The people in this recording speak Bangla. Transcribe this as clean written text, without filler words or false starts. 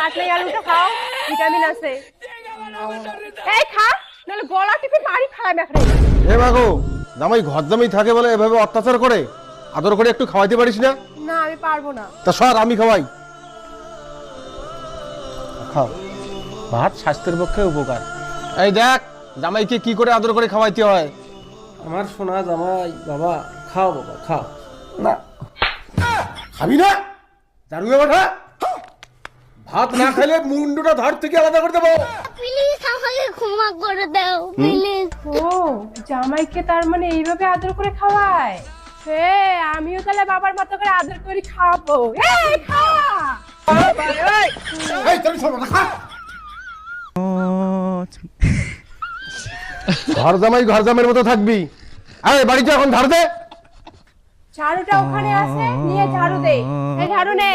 চাটনি আলুটা খাও, ভিটামিন আছে। এই খা, নাহলে গলা টিপে মারি খায় মেখরে। এ মাগো, জামাই ঘর জামাই থাকে বলে এভাবে অত্যাচার করে? আদর করে একটু খাওয়াইতে পারিস না? না আমি পারবো না। তা সর, আমি খাওয়াই। খাও, ভাত স্বাস্থ্যের পক্ষে উপকার। এই দেখ জামাইকে কি করে আদর করে খাওয়াইতে হয়। আমার সোনা জামাই, বাবা খাও, বাবা খাও। না খাবি না? দারুয়ে ওঠা, ভাত না খেলে মুন্ডুটা ধর থেকে আলাদা করে দেবো। প্লিজ আমাকে ক্ষমা করে দাও প্লিজ। ও জামাইকে তার মানে এইভাবে আদর করে খাওয়ায়? হে আমিও তাহলে বাবার মতো করে আদর করে খাওয়াবো। এই খা। এই তুমি শোনো না, খা। ঘর জামাই ঘর জামাইয়ের মতো থাকবি। আরে বাড়িতে এখন ধার দে। ঝাড়ুটা ওখানে আছে, নিয়ে ঝাড়ু দে। এই ঝাড়ু নে।